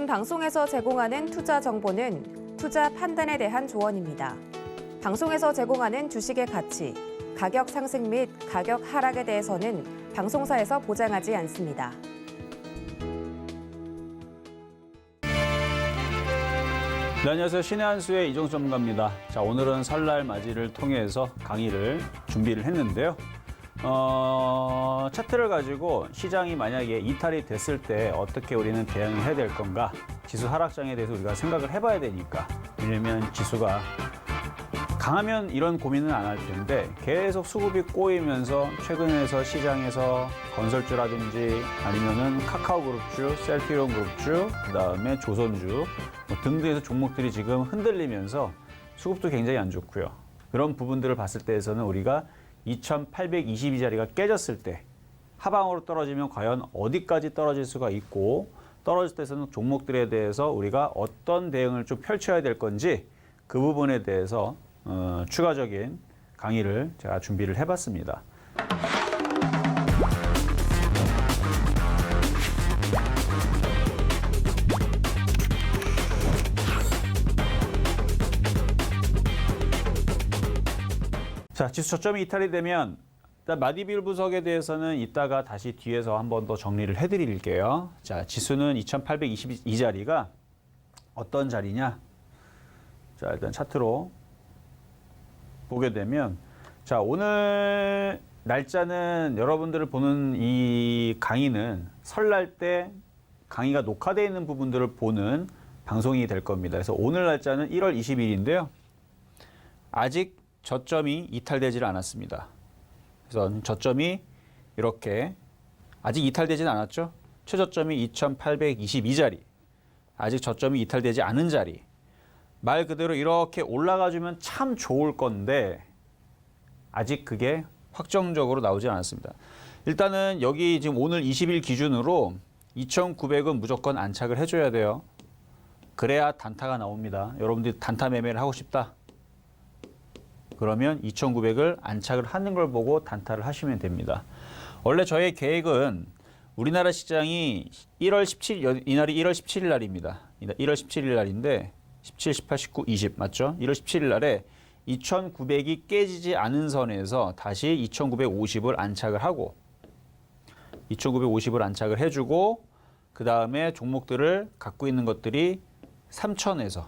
본 방송에서 제공하는 투자 정보는 투자 판단에 대한 조언입니다. 방송에서 제공하는 주식의 가치, 가격 상승 및 가격 하락에 대해서는 방송사에서 보장하지 않습니다. 네, 안녕하세요. 신의 한수의 이종수 전문가입니다. 자, 오늘은 설날 맞이를 통해서 강의를 준비를 했는데요. 차트를 가지고 시장이 만약에 이탈이 됐을 때 어떻게 우리는 대응을 해야 될 건가? 지수 하락장에 대해서 우리가 생각을 해봐야 되니까. 왜냐면 지수가 강하면 이런 고민은 안 할 텐데 계속 수급이 꼬이면서 최근에서 시장에서 건설주라든지 아니면은 카카오그룹주, 셀트리온그룹주, 그다음에 조선주 등등에서 종목들이 지금 흔들리면서 수급도 굉장히 안 좋고요. 그런 부분들을 봤을 때에서는 우리가 2822자리가 깨졌을 때 하방으로 떨어지면 과연 어디까지 떨어질 수가 있고 떨어질 때에서는 종목들에 대해서 우리가 어떤 대응을 좀 펼쳐야 될 건지 그 부분에 대해서 추가적인 강의를 제가 준비를 해봤습니다. 자, 지수 저점이 이탈이 되면 일단 마디빌 분석에 대해서는 이따가 다시 뒤에서 한 번 더 정리를 해드릴게요. 자, 지수는 2822자리가 어떤 자리냐? 자, 일단 차트로 보게 되면, 자, 오늘 날짜는 여러분들을 보는 이 강의는 설날 때 강의가 녹화되어 있는 부분들을 보는 방송이 될 겁니다. 그래서 오늘 날짜는 1월 20일인데요. 아직 저점이 이탈되질 않았습니다. 그래서 저점이 이렇게 아직 이탈되진 않았죠. 최저점이 2822자리. 아직 저점이 이탈되지 않은 자리. 말 그대로 이렇게 올라가주면 참 좋을 건데 아직 그게 확정적으로 나오지 않았습니다. 일단은 여기 지금 오늘 20일 기준으로 2900은 무조건 안착을 해줘야 돼요. 그래야 단타가 나옵니다. 여러분들이 단타 매매를 하고 싶다. 그러면 2900을 안착을 하는 걸 보고 단타를 하시면 됩니다. 원래 저의 계획은 우리나라 시장이 1월 17일, 이날이 1월 17일 날입니다. 1월 17일 날인데 17, 18, 19, 20 맞죠? 1월 17일 날에 2900이 깨지지 않은 선에서 다시 2950을 안착을 하고 2950을 안착을 해주고 그 다음에 종목들을 갖고 있는 것들이 3000에서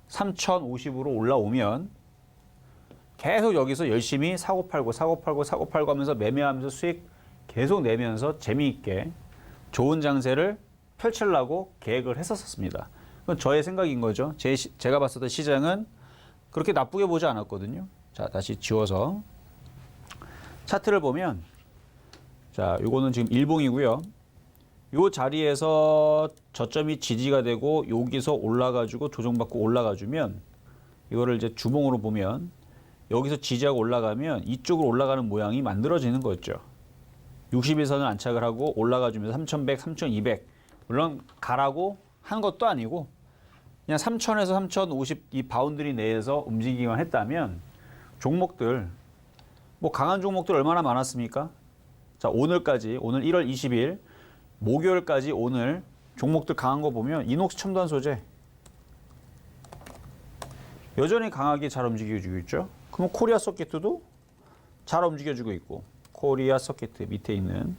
3050으로 올라오면 계속 여기서 열심히 사고 팔고 하면서 매매하면서 수익 계속 내면서 재미있게 좋은 장세를 펼치려고 계획을 했었습니다. 그건 저의 생각인 거죠. 제가 봤었던 시장은 그렇게 나쁘게 보지 않았거든요. 자, 다시 지워서 차트를 보면 자, 요거는 지금 일봉이고요. 요 자리에서 저점이 지지가 되고 여기서 올라가지고 조정받고 올라가주면 이거를 이제 주봉으로 보면 여기서 지지하고 올라가면 이쪽으로 올라가는 모양이 만들어지는 거죠. 60일선을 안착을 하고 올라가주면서 3100, 3200 물론 가라고 한 것도 아니고 그냥 3000에서 3050 이 바운드리 내에서 움직이기만 했다면 종목들 뭐 강한 종목들 얼마나 많았습니까? 자, 오늘까지 오늘 1월 20일 목요일까지 오늘 종목들 강한 거 보면 이녹스 첨단 소재 여전히 강하게 잘 움직여주고 있죠. 그럼 코리아 서킷도 잘 움직여주고 있고 코리아 서킷 밑에 있는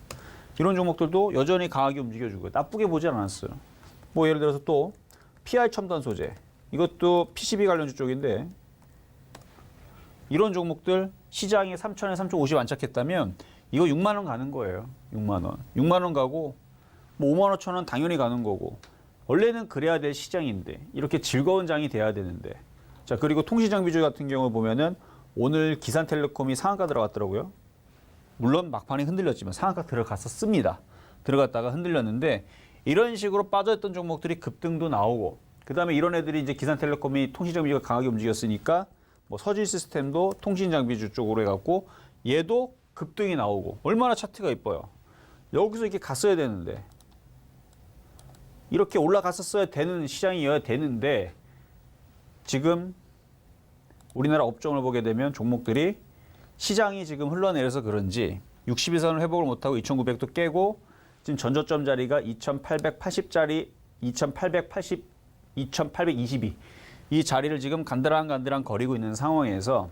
이런 종목들도 여전히 강하게 움직여주고 나쁘게 보지 않았어요. 뭐 예를 들어서 또 PI 첨단 소재 이것도 PCB 관련주 쪽인데 이런 종목들 시장이 3000에 3050 안착했다면 이거 6만 원 가는 거예요. 6만 원. 6만 원 가고 뭐 5만 5천 원 당연히 가는 거고 원래는 그래야 될 시장인데 이렇게 즐거운 장이 돼야 되는데 자, 그리고 통신장비주 같은 경우 보면은 오늘 기산텔레콤이 상한가 들어갔더라고요. 물론 막판에 흔들렸지만 상한가 들어갔었습니다. 들어갔다가 흔들렸는데 이런 식으로 빠져있던 종목들이 급등도 나오고 그 다음에 이런 애들이 이제 기산텔레콤이 통신장비주가 강하게 움직였으니까 뭐 서진시스템도 통신장비주 쪽으로 해갖고 얘도 급등이 나오고 얼마나 차트가 이뻐요. 여기서 이렇게 갔어야 되는데 이렇게 올라갔었어야 되는 시장이어야 되는데 지금 우리나라 업종을 보게 되면 종목들이 시장이 지금 흘러내려서 그런지 60일선을 회복을 못하고 2900도 깨고 지금 전저점 자리가 2880자리 2880, 2822 이 자리를 지금 간드랑간드랑 거리고 있는 상황에서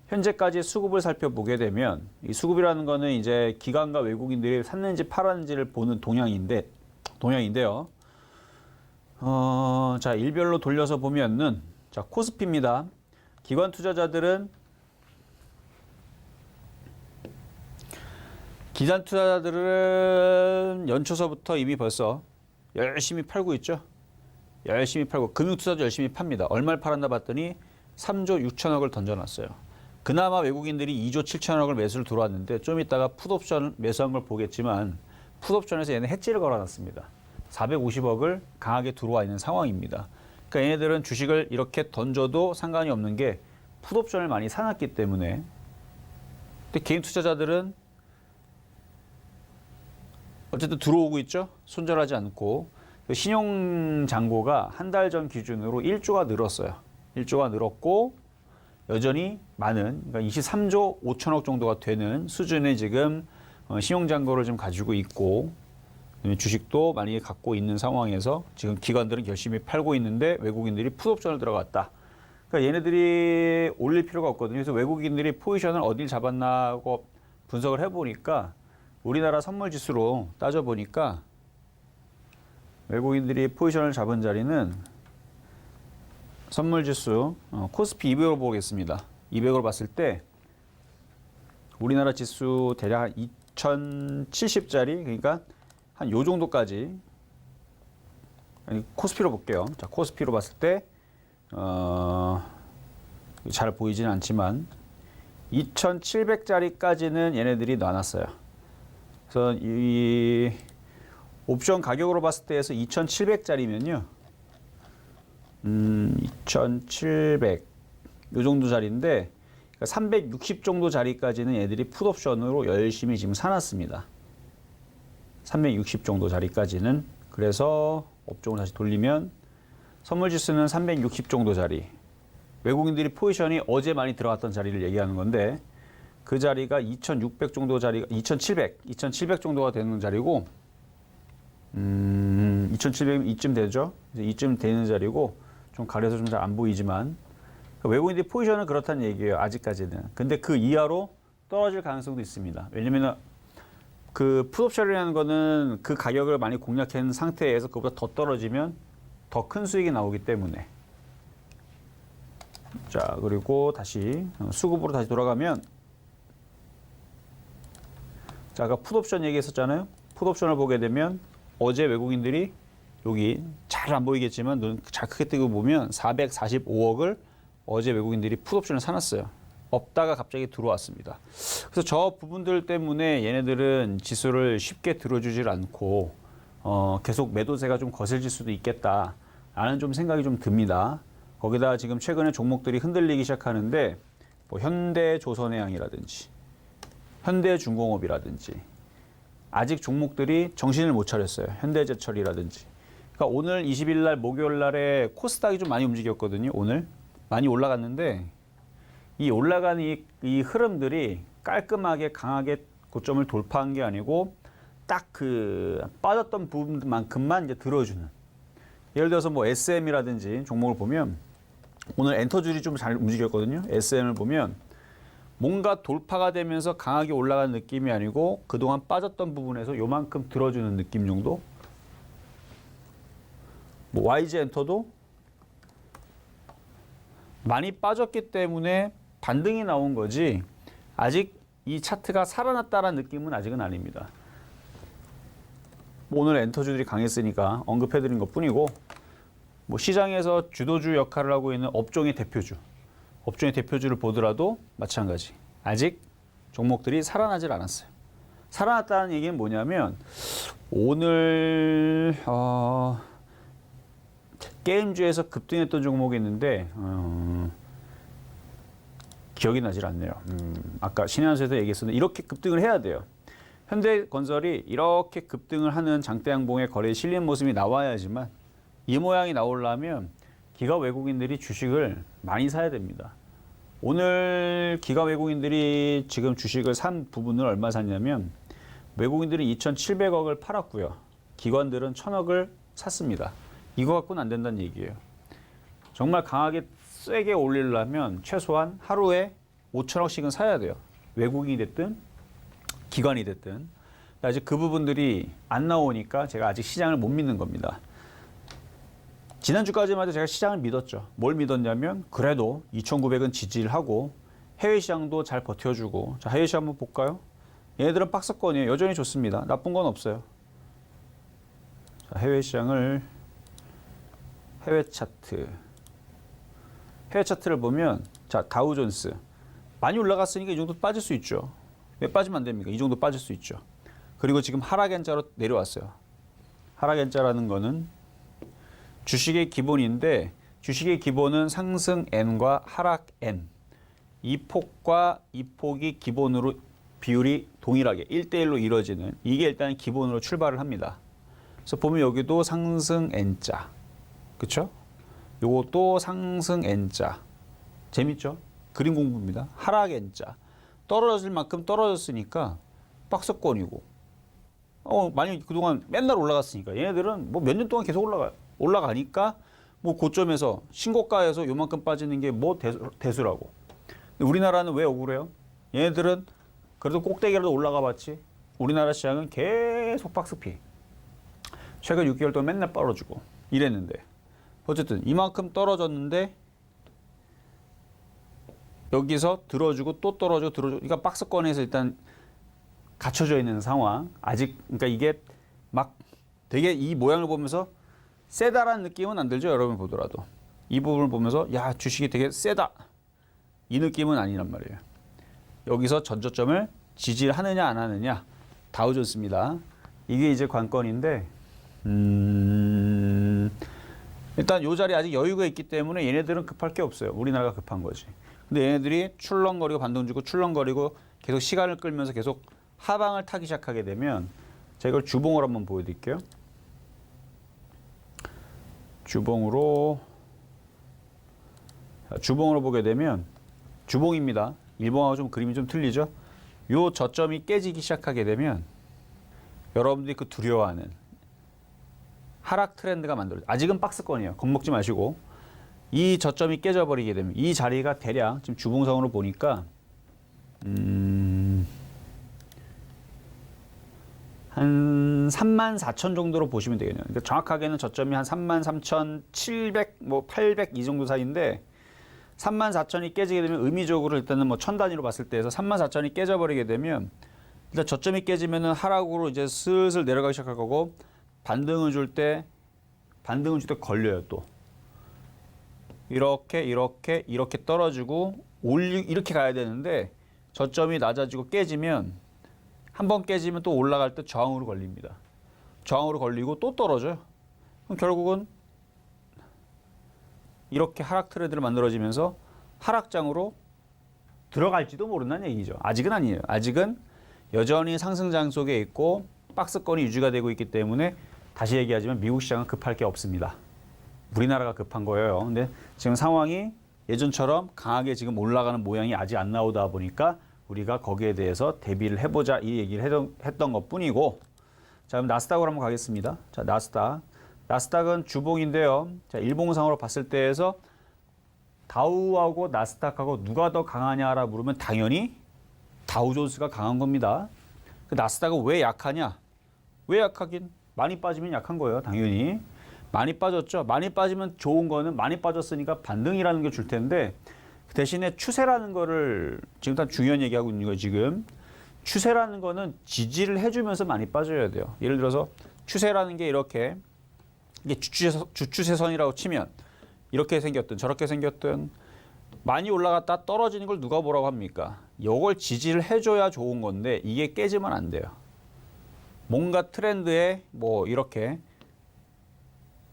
현재까지 수급을 살펴보게 되면 이 수급이라는 거는 이제 기관과 외국인들이 샀는지 팔았는지를 보는 동향인데요. 자, 일별로 돌려서 보면은 자, 코스피입니다. 기관 투자자들은 연초서부터 이미 벌써 열심히 팔고 있죠. 열심히 팔고 금융투자도 열심히 팝니다. 얼마를 팔았나 봤더니 3조 6천억을 던져놨어요. 그나마 외국인들이 2조 7천억을 매수를 들어왔는데 좀 이따가 풋옵션 매수한 걸 보겠지만 풋옵션에서 얘는 해지를 걸어놨습니다. 450억을 강하게 들어와 있는 상황입니다. 그러니까 얘네들은 주식을 이렇게 던져도 상관이 없는 게 풋옵션을 많이 사놨기 때문에. 근데 개인 투자자들은 어쨌든 들어오고 있죠. 손절하지 않고. 신용 잔고가 한 달 전 기준으로 1조가 늘었어요. 1조가 늘었고 여전히 많은, 그러니까 23조 5천억 정도가 되는 수준의 지금 신용 잔고를 좀 가지고 있고 주식도 많이 갖고 있는 상황에서 지금 기관들은 열심히 팔고 있는데 외국인들이 풋옵션을 들어갔다. 그러니까 얘네들이 올릴 필요가 없거든요. 그래서 외국인들이 포지션을 어딜 잡았나 하고 분석을 해보니까 우리나라 선물지수로 따져보니까 외국인들이 포지션을 잡은 자리는 선물지수 코스피 200으로 보겠습니다. 200으로 봤을 때 우리나라 지수 대략 한 2070짜리, 그러니까 한 요 정도까지, 아니, 코스피로 볼게요. 자, 코스피로 봤을 때 잘 보이지는 않지만 2700짜리까지는 얘네들이 놔놨어요. 그래서 이 옵션 가격으로 봤을 때에서 2700짜리면요. 2700 요 정도 자리인데 360 정도 자리까지는 얘들이 풋옵션으로 열심히 지금 사놨습니다. 360 정도 자리까지는. 그래서 업종을 다시 돌리면 선물지수는 360 정도 자리. 외국인들이 포지션이 어제 많이 들어갔던 자리를 얘기하는 건데 그 자리가 2600 정도 자리가 2700 정도가 되는 자리고 2700은 이쯤 되죠. 이쯤 되는 자리고 좀 가려서 좀 잘 안 보이지만 외국인들이 포지션은 그렇다는 얘기예요. 아직까지는. 근데 그 이하로 떨어질 가능성도 있습니다. 왜냐면 그 풋옵션이라는 거는 그 가격을 많이 공략한 상태에서 그보다 더 떨어지면 더 큰 수익이 나오기 때문에. 자, 그리고 다시 수급으로 다시 돌아가면 자, 아까 풋옵션 얘기했었잖아요. 풋옵션을 보게 되면 어제 외국인들이 여기 잘 안 보이겠지만 눈 잘 크게 뜨고 보면 445억을 어제 외국인들이 풋옵션을 사놨어요. 없다가 갑자기 들어왔습니다. 그래서 저 부분들 때문에 얘네들은 지수를 쉽게 들어주질 않고 계속 매도세가 좀 거슬릴 수도 있겠다라는 좀 생각이 좀 듭니다. 거기다 지금 최근에 종목들이 흔들리기 시작하는데 뭐 현대조선해양이라든지 현대중공업이라든지 아직 종목들이 정신을 못 차렸어요. 현대제철이라든지. 그러니까 오늘 20일 날 목요일 날에 코스닥이 좀 많이 움직였거든요. 오늘 많이 올라갔는데 이 올라간 이 흐름들이 깔끔하게 강하게 고점을 돌파한 게 아니고 딱 그 빠졌던 부분만큼만 이제 들어주는. 예를 들어서 뭐 SM이라든지 종목을 보면 오늘 엔터줄이 좀 잘 움직였거든요. SM을 보면 뭔가 돌파가 되면서 강하게 올라가는 느낌이 아니고 그동안 빠졌던 부분에서 요만큼 들어주는 느낌 정도. 뭐 YG 엔터도 많이 빠졌기 때문에 반등이 나온 거지 아직 이 차트가 살아났다라는 느낌은 아직은 아닙니다. 뭐 오늘 엔터주들이 강했으니까 언급해드린 것뿐이고 뭐 시장에서 주도주 역할을 하고 있는 업종의 대표주를 보더라도 마찬가지. 아직 종목들이 살아나질 않았어요. 살아났다는 얘기는 뭐냐면 오늘 게임주에서 급등했던 종목이 있는데 기억이 나질 않네요. 아까 신한수에서 얘기했었는데 이렇게 급등을 해야 돼요. 현대건설이 이렇게 급등을 하는 장대양봉의 거래에 실린 모습이 나와야지만 이 모양이 나오려면 기가 외국인들이 주식을 많이 사야 됩니다. 오늘 기가 외국인들이 지금 주식을 산 부분을 얼마 샀냐면 외국인들이 2,700억을 팔았고요. 기관들은 1,000억을 샀습니다. 이거 갖고는 안 된다는 얘기예요. 정말 강하게 세게 올리려면 최소한 하루에 5천억씩은 사야 돼요. 외국인이 됐든 기관이 됐든. 아직 그 부분들이 안 나오니까 제가 아직 시장을 못 믿는 겁니다. 지난주까지만 해도 제가 시장을 믿었죠. 뭘 믿었냐면 그래도 2,900은 지지를 하고 해외 시장도 잘 버텨주고. 자, 해외 시장 한번 볼까요? 얘네들은 박스권이에요. 여전히 좋습니다. 나쁜 건 없어요. 자, 해외 시장을 해외 차트를 보면 자, 다우존스 많이 올라갔으니까 이 정도 빠질 수 있죠. 왜 빠지면 안 됩니까? 이 정도 빠질 수 있죠. 그리고 지금 하락 N자로 내려왔어요. 하락 N자라는 거는 주식의 기본인데 주식의 기본은 상승 N과 하락 N. 이 폭과 이 폭이 기본으로 비율이 동일하게 1대1로 이루어지는 이게 일단 기본으로 출발을 합니다. 그래서 보면 여기도 상승 N자. 그렇죠? 요것도 상승 N자. 재밌죠? 그림 공부입니다. 하락 N자. 떨어질 만큼 떨어졌으니까 박스권이고. 많이 그동안 맨날 올라갔으니까 얘네들은 뭐 몇 년 동안 계속 올라가요. 올라가니까 뭐 고점에서 신고가에서 요만큼 빠지는 게 뭐 대수라고. 근데 우리나라는 왜 억울해요? 얘네들은 그래도 꼭대기라도 올라가 봤지. 우리나라 시장은 계속 박스피. 최근 6개월 동안 맨날 떨어지고 이랬는데 어쨌든 이만큼 떨어졌는데 여기서 들어주고 또 떨어지고 들어주고 그러니까 박스권에서 일단 갇혀져 있는 상황. 아직 그러니까 이게 막 되게 이 모양을 보면서 세다라는 느낌은 안 들죠. 여러분 보더라도 이 부분을 보면서 야 주식이 되게 세다 이 느낌은 아니란 말이에요. 여기서 전저점을 지지하느냐 안 하느냐 다우존스입니다. 이게 이제 관건인데 일단 이 자리에 아직 여유가 있기 때문에 얘네들은 급할 게 없어요. 우리나라가 급한 거지. 근데 얘네들이 출렁거리고 반동 주고 출렁거리고 계속 시간을 끌면서 계속 하방을 타기 시작하게 되면 제가 이걸 주봉으로 한번 보여드릴게요. 주봉으로 보게 되면 주봉입니다. 일봉하고 좀 그림이 좀 틀리죠? 요 저점이 깨지기 시작하게 되면 여러분들이 그 두려워하는 하락 트렌드가 만들어져요. 아직은 박스권이에요. 겁먹지 마시고 이 저점이 깨져버리게 되면 이 자리가 대략 지금 주봉상으로 보니까 한 34,000 정도로 보시면 되겠네요. 그러니까 정확하게는 저점이 한 33,700, 뭐 800 이 정도 사이인데 34,000이 깨지게 되면 의미적으로 일단은 뭐 1000단위로 봤을 때에서 34,000이 깨져버리게 되면 일단 저점이 깨지면은 하락으로 이제 슬슬 내려가기 시작할 거고 반등을 줄 때 걸려요 또. 이렇게 떨어지고 이렇게 가야 되는데 저점이 낮아지고 깨지면 한번 깨지면 또 올라갈 때 저항으로 걸립니다. 저항으로 걸리고 또 떨어져요. 그럼 결국은 이렇게 하락 트렌드를 만들어지면서 하락장으로 들어갈지도 모른다는 얘기죠. 아직은 아니에요. 아직은 여전히 상승장 속에 있고 박스권이 유지가 되고 있기 때문에 다시 얘기하지만 미국 시장은 급할 게 없습니다. 우리나라가 급한 거예요. 근데 지금 상황이 예전처럼 강하게 지금 올라가는 모양이 아직 안 나오다 보니까 우리가 거기에 대해서 대비를 해보자 이 얘기를 했던 것뿐이고. 자, 그럼 나스닥으로 한번 가겠습니다. 자, 나스닥은 주봉인데요. 자, 일봉상으로 봤을 때에서 다우하고 나스닥하고 누가 더 강하냐라 물으면 당연히 다우존스가 강한 겁니다. 그 나스닥은 왜 약하냐? 왜 약하긴? 많이 빠지면 약한 거예요. 당연히. 많이 빠졌죠. 많이 빠지면 좋은 거는 많이 빠졌으니까 반등이라는 게 줄 텐데 그 대신에 추세라는 거를 지금 다 중요한 얘기하고 있는 거예요. 지금 추세라는 거는 지지를 해주면서 많이 빠져야 돼요. 예를 들어서 추세라는 게 이렇게 이게 주추세선이라고 치면 이렇게 생겼든 저렇게 생겼든 많이 올라갔다 떨어지는 걸 누가 뭐라고 합니까? 이걸 지지를 해줘야 좋은 건데 이게 깨지면 안 돼요. 뭔가 트렌드에 뭐 이렇게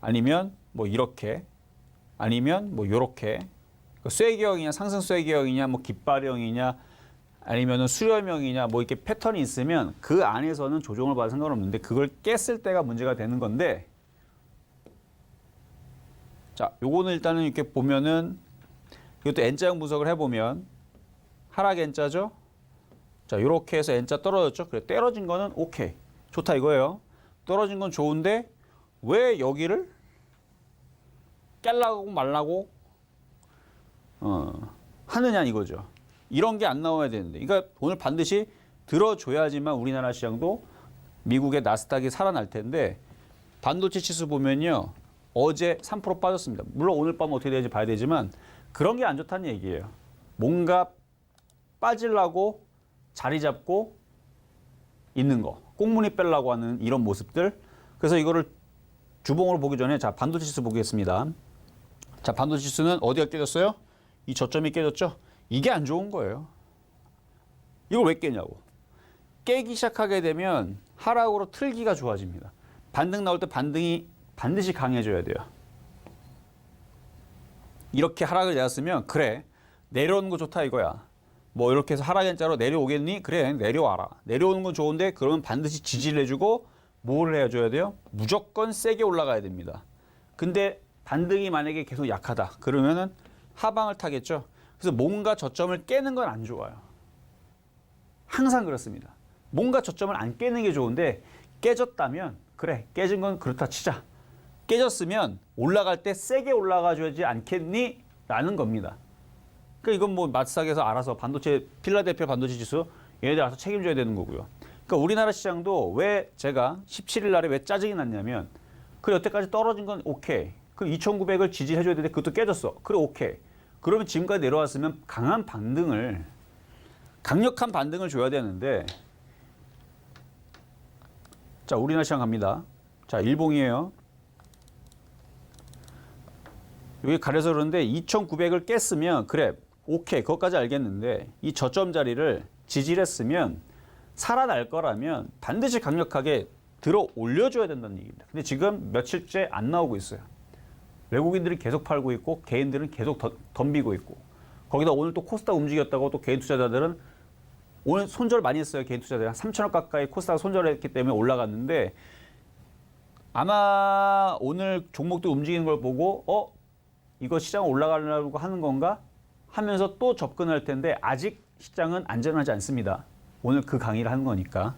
아니면 뭐 이렇게 아니면 뭐 요렇게 쇠기형이냐 상승 쇠기형이냐 뭐 깃발형이냐 아니면은 수렴형이냐 뭐 이렇게 패턴이 있으면 그 안에서는 조정을 받을 상관없는데 그걸 깼을 때가 문제가 되는 건데 자 요거는 일단은 이렇게 보면은 이것도 N자형 분석을 해보면 하락 N자죠. 자 요렇게 해서 N자 떨어졌죠. 그래 떨어진 거는 오케이 좋다 이거예요. 떨어진 건 좋은데 왜 여기를 깰라고 말라고 하느냐 이거죠. 이런 게 안 나와야 되는데. 그러니까 오늘 반드시 들어줘야지만 우리나라 시장도 미국의 나스닥이 살아날 텐데 반도체 지수 보면요. 어제 3% 빠졌습니다. 물론 오늘 밤 어떻게 되는지 봐야 되지만 그런 게 안 좋다는 얘기예요. 뭔가 빠지려고 자리 잡고 있는 거. 꽁무니 빼려고 하는 이런 모습들. 그래서 이거를 주봉으로 보기 전에 자 반도체 지수 보겠습니다. 자 반도체 지수는 어디가 깨졌어요? 이 저점이 깨졌죠? 이게 안 좋은 거예요. 이걸 왜 깨냐고. 깨기 시작하게 되면 하락으로 틀기가 좋아집니다. 반등 나올 때 반등이 반드시 강해져야 돼요. 이렇게 하락을 내었으면 그래 내려오는 거 좋다 이거야. 뭐 이렇게 해서 하락의 자로 내려오겠니? 그래 내려와라. 내려오는 건 좋은데 그러면 반드시 지지를 해주고 뭐를 해줘야 돼요? 무조건 세게 올라가야 됩니다. 근데 반등이 만약에 계속 약하다. 그러면은 하방을 타겠죠. 그래서 뭔가 저점을 깨는 건 안 좋아요. 항상 그렇습니다. 뭔가 저점을 안 깨는 게 좋은데 깨졌다면 그래 깨진 건 그렇다 치자. 깨졌으면 올라갈 때 세게 올라가줘야지 않겠니? 라는 겁니다. 그러니까 이건 뭐 마스닥에서 알아서 반도체 필라델피아 반도체 지수 얘네들 알아서 책임져야 되는 거고요. 그러니까 우리나라 시장도 왜 제가 17일 날에 왜 짜증이 났냐면 그래 여태까지 떨어진 건 오케이. 그 2,900을 지지해줘야 되는데 그것도 깨졌어. 그래 오케이. 그러면 지금까지 내려왔으면 강력한 반등을 줘야 되는데 자 우리나라 시장 갑니다. 자 일봉이에요. 여기 가려서 그러는데 2,900을 깼으면 그래 오케이 그것까지 알겠는데 이 저점 자리를 지지를 했으면 살아날 거라면 반드시 강력하게 들어 올려줘야 된다는 얘기입니다. 근데 지금 며칠째 안 나오고 있어요. 외국인들이 계속 팔고 있고 개인들은 계속 덤비고 있고 거기다 오늘 또 코스닥 움직였다고 또 개인 투자자들은 오늘 손절 많이 했어요. 개인 투자자들 한 3천억 가까이 코스닥 손절했기 때문에 올라갔는데 아마 오늘 종목들 움직이는 걸 보고 이거 시장 올라가려고 하는 건가 하면서 또 접근할 텐데 아직 시장은 안전하지 않습니다. 오늘 그 강의를 하는 거니까.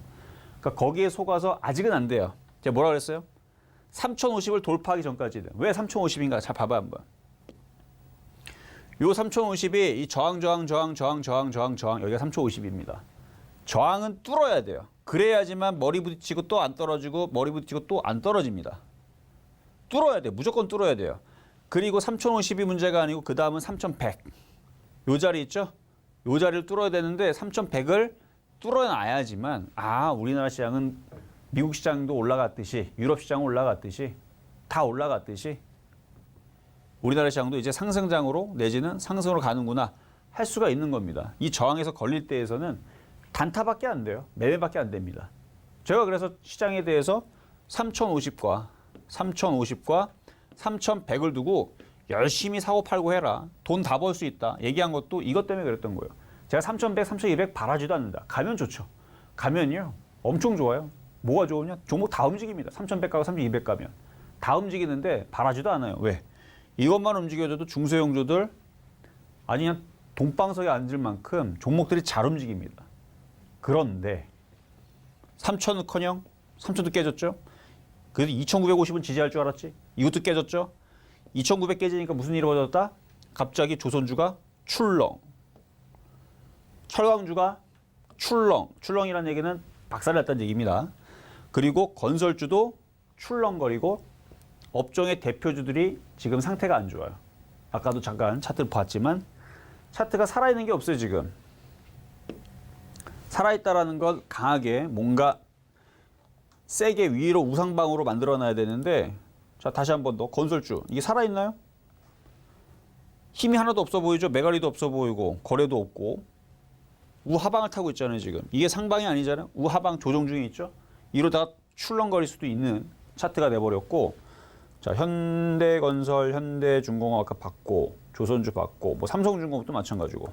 그러니까 거기에 속아서 아직은 안 돼요. 제가 뭐라 그랬어요? 3,050을 돌파하기 전까지는. 왜 3,050인가? 자, 봐봐 한번. 요 3,050이 이 저항 여기가 3,050입니다. 저항은 뚫어야 돼요. 그래야지만 머리 부딪히고 또 안 떨어지고 머리 부딪히고 또 안 떨어집니다. 뚫어야 돼요. 무조건 뚫어야 돼요. 그리고 3,050이 문제가 아니고 그 다음은 3,100. 요 자리 있죠? 요 자리를 뚫어야 되는데 3,100을 뚫어놔야지만 우리나라 시장은 미국 시장도 올라갔듯이 유럽 시장 올라갔듯이 다 올라갔듯이 우리나라 시장도 이제 상승장으로 내지는 상승으로 가는구나 할 수가 있는 겁니다. 이 저항에서 걸릴 때에서는 단타밖에 안 돼요. 매매밖에 안 됩니다. 제가 그래서 시장에 대해서 3,050과 3,100을 두고 열심히 사고 팔고 해라. 돈 다 벌 수 있다. 얘기한 것도 이것 때문에 그랬던 거예요. 제가 3,100, 3,200 바라지도 않는다. 가면 좋죠. 가면요. 엄청 좋아요. 뭐가 좋으냐? 종목 다 움직입니다. 3,100 가고 3,200 가면. 다 움직이는데 바라지도 않아요. 왜? 이것만 움직여줘도 중소형주들 아니 그냥 동방석에 앉을 만큼 종목들이 잘 움직입니다. 그런데 3,000은커녕 3,000도 깨졌죠. 그래도 2,950은 지지할 줄 알았지. 이것도 깨졌죠. 2,900 깨지니까 무슨 일이 벌어졌다? 갑자기 조선주가 출렁. 철강주가 출렁. 출렁이라는 얘기는 박살났다는 얘기입니다. 그리고 건설주도 출렁거리고 업종의 대표주들이 지금 상태가 안 좋아요. 아까도 잠깐 차트를 봤지만 차트가 살아있는 게 없어요. 지금. 살아있다라는 건 강하게 뭔가 세게 위로 우상방으로 만들어놔야 되는데 자 다시 한 번 더 건설주 이게 살아있나요? 힘이 하나도 없어 보이죠. 매가리도 없어 보이고 거래도 없고 우하방을 타고 있잖아요. 지금 이게 상방이 아니잖아요. 우하방 조정 중에 있죠. 이러다가 출렁거릴 수도 있는 차트가 돼버렸고 자 현대건설, 현대중공업 아까 봤고 조선주 봤고 뭐 삼성중공업도 마찬가지고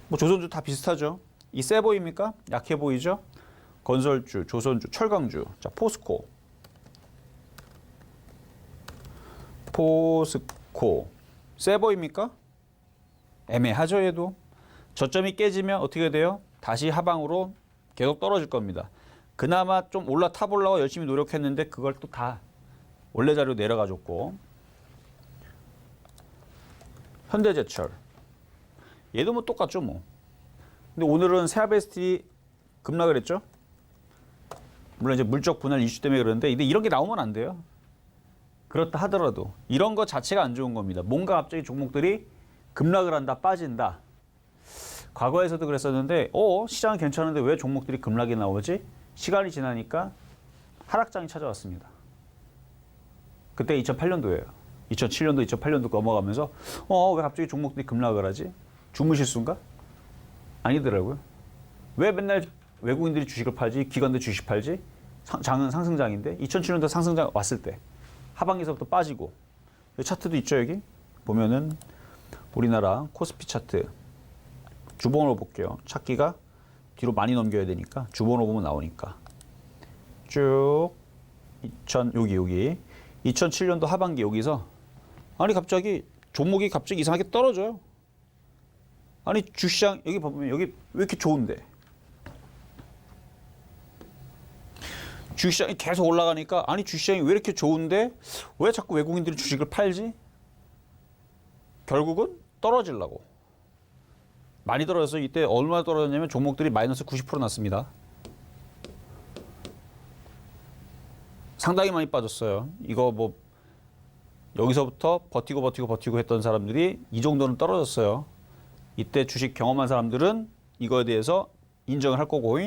뭐 조선주 다 비슷하죠. 이 세 보입니까? 약해 보이죠? 건설주, 조선주, 철강주. 자, 포스코. 세 보입니까? 애매하죠, 얘도. 저점이 깨지면 어떻게 돼요? 다시 하방으로 계속 떨어질 겁니다. 그나마 좀 올라타보려고 열심히 노력했는데 그걸 또 다 원래 자료 내려가줬고 현대제철 얘도 뭐 똑같죠 뭐. 근데 오늘은 세아베스틸이 급락을 했죠. 물론 이제 물적 분할 이슈 때문에 그러는데 이런 게 나오면 안 돼요. 그렇다 하더라도 이런 거 자체가 안 좋은 겁니다. 뭔가 갑자기 종목들이 급락을 한다, 빠진다. 과거에서도 그랬었는데 시장은 괜찮은데 왜 종목들이 급락이 나오지? 시간이 지나니까 하락장이 찾아왔습니다. 그때 2008년도예요. 2007년도, 2008년도 넘어가면서 왜 갑자기 종목들이 급락을 하지? 주무실수인가? 아니더라고요. 왜 맨날 외국인들이 주식을 팔지? 기관들 주식 팔지? 장은 상승장인데 2007년도 상승장 왔을 때 하반기서부터 빠지고 차트도 있죠 여기? 보면은 우리나라 코스피 차트 주봉으로 볼게요. 찾기가 뒤로 많이 넘겨야 되니까 주봉으로 보면 나오니까 쭉 여기 2007년도 하반기 여기서 아니 갑자기 종목이 갑자기 이상하게 떨어져요. 아니 주시장 여기 보면 여기 왜 이렇게 좋은데 주시장이 계속 올라가니까 아니 주시장이 왜 이렇게 좋은데 왜 자꾸 외국인들이 주식을 팔지? 결국은 떨어지려고. 많이 떨어져서 이때 얼마나 떨어졌냐면 종목들이 마이너스 90% 났습니다. 상당히 많이 빠졌어요. 이거 뭐 여기서부터 버티고 했던 사람들이 이 정도는 떨어졌어요. 이때 주식 경험한 사람들은 이거에 대해서 인정을 할 거고,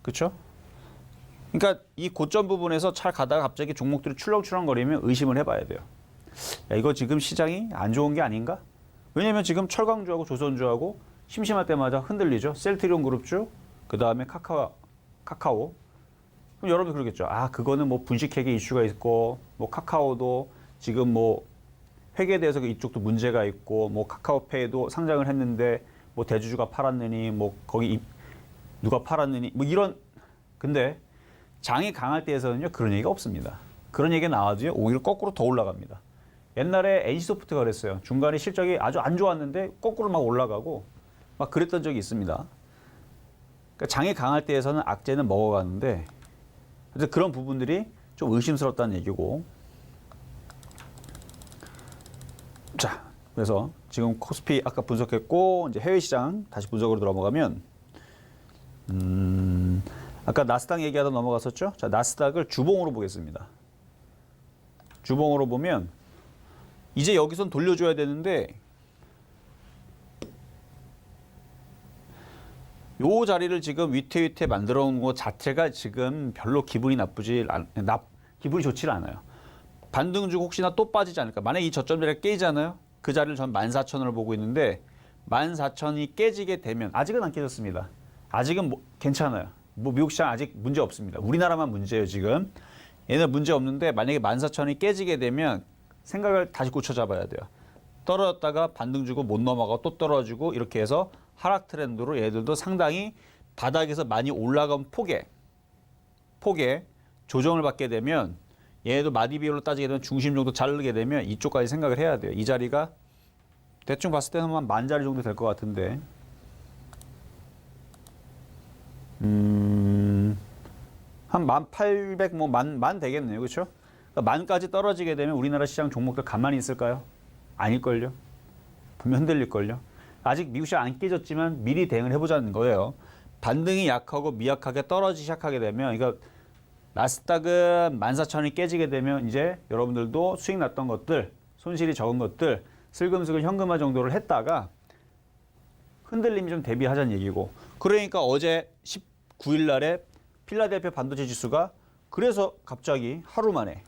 그렇죠? 그러니까 이 고점 부분에서 잘 가다가 갑자기 종목들이 출렁출렁거리면 의심을 해봐야 돼요. 야, 이거 지금 시장이 안 좋은 게 아닌가? 왜냐면 지금 철강주하고 조선주하고 심심할 때마다 흔들리죠. 셀트리온 그룹주, 그 다음에 카카오. 그럼 여러분들 그러겠죠. 아, 그거는 뭐 분식회계 이슈가 있고, 뭐 카카오도 지금 뭐 회계에 대해서 이쪽도 문제가 있고, 뭐 카카오페이도 상장을 했는데 뭐 대주주가 팔았느니, 뭐 거기 누가 팔았느니, 뭐 이런. 근데 장이 강할 때에서는요 그런 얘기가 없습니다. 그런 얘기가 나와도요 오히려 거꾸로 더 올라갑니다. 옛날에 NC소프트가 그랬어요. 중간에 실적이 아주 안 좋았는데 거꾸로 막 올라가고 막 그랬던 적이 있습니다. 그러니까 장이 강할 때에서는 악재는 먹어가는데 그런 부분들이 좀 의심스럽다는 얘기고. 자, 그래서 지금 코스피 아까 분석했고 이제 해외 시장 다시 분석으로 넘어가면 아까 나스닥 얘기하다 넘어갔었죠? 자, 나스닥을 주봉으로 보겠습니다. 주봉으로 보면 이제 여기선 돌려줘야 되는데 요 자리를 지금 위태위태 만들어 놓은 것 자체가 지금 별로 기분이 기분이 좋지 않아요. 반등주고 혹시나 또 빠지지 않을까. 만약에 이 저점 자리가 깨지잖아요. 그 자리를 전 14,000원을 보고 있는데 14,000이 깨지게 되면 아직은 안 깨졌습니다. 아직은 뭐 괜찮아요. 뭐 미국 시장 아직 문제 없습니다. 우리나라만 문제예요 지금. 얘네 문제 없는데 만약에 14,000이 깨지게 되면 생각을 다시 고쳐 잡아야 돼요. 떨어졌다가 반등 주고 못 넘어가고 또 떨어지고 이렇게 해서 하락 트렌드로 얘들도 상당히 바닥에서 많이 올라간 폭에 조정을 받게 되면 얘도 마디 비율로 따지게 되면 중심 정도 자르게 되면 이쪽까지 생각을 해야 돼요. 이 자리가 대충 봤을 때는 한 10,000자리 정도 될 것 같은데 한 1,800, 뭐 만 되겠네요. 그렇죠? 그러니까 10,000까지 떨어지게 되면 우리나라 시장 종목들 가만히 있을까요? 아닐걸요. 분명 흔들릴걸요. 아직 미국 시장 안 깨졌지만 미리 대응을 해보자는 거예요. 반등이 약하고 미약하게 떨어지기 시작하게 되면 그러니까 나스닥은 14,000이 깨지게 되면 이제 여러분들도 수익 났던 것들, 손실이 적은 것들 슬금슬금 현금화 정도를 했다가 흔들림이 좀 대비하자는 얘기고. 그러니까 어제 19일 날에 필라델피아 반도체 지수가 그래서 갑자기 하루 만에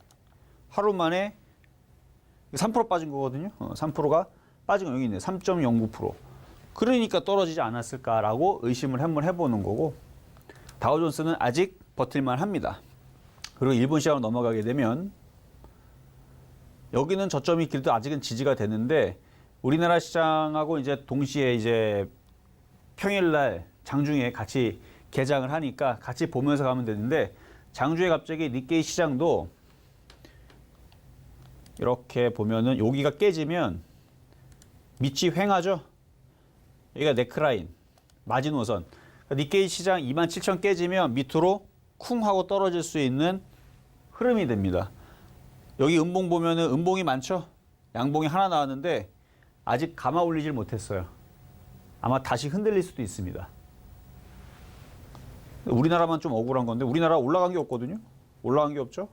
3% 빠진 거거든요. 3%가 빠진 거 여기 있네. 3.09%. 그러니까 떨어지지 않았을까라고 의심을 한번 해보는 거고. 다우존스는 아직 버틸만 합니다. 그리고 일본 시장으로 넘어가게 되면 여기는 저점이 길도 아직은 지지가 되는데 우리나라 시장하고 이제 동시에 이제 평일날 장중에 같이 개장을 하니까 같이 보면서 가면 되는데 장중에 갑자기 니케이 시장도 이렇게 보면은 여기가 깨지면 밑이 횡하죠. 여기가 네크라인, 마지노선. 니케이 시장 27,000 깨지면 밑으로 쿵 하고 떨어질 수 있는 흐름이 됩니다. 여기 음봉 보면은 음봉이 많죠? 양봉이 하나 나왔는데 아직 감아 올리질 못했어요. 아마 다시 흔들릴 수도 있습니다. 우리나라만 좀 억울한 건데 우리나라 올라간 게 없거든요. 올라간 게 없죠.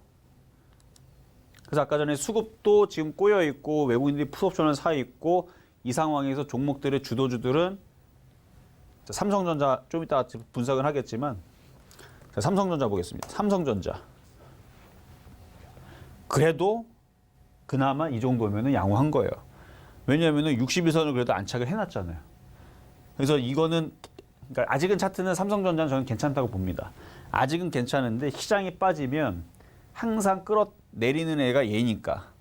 그래서 아까 전에 수급도 지금 꼬여 있고 외국인들이 풋옵션을 사 있고 이 상황에서 종목들의 주도주들은 삼성전자 좀 이따 분석을 하겠지만 삼성전자 보겠습니다. 삼성전자. 그래도 그나마 이 정도면은 양호한 거예요. 왜냐하면은 61선을 그래도 안착을 해놨잖아요. 그래서 이거는 그러니까 아직은 차트는 삼성전자는 저는 괜찮다고 봅니다. 아직은 괜찮은데 시장이 빠지면 항상 끌어내리는 애가 얘니까.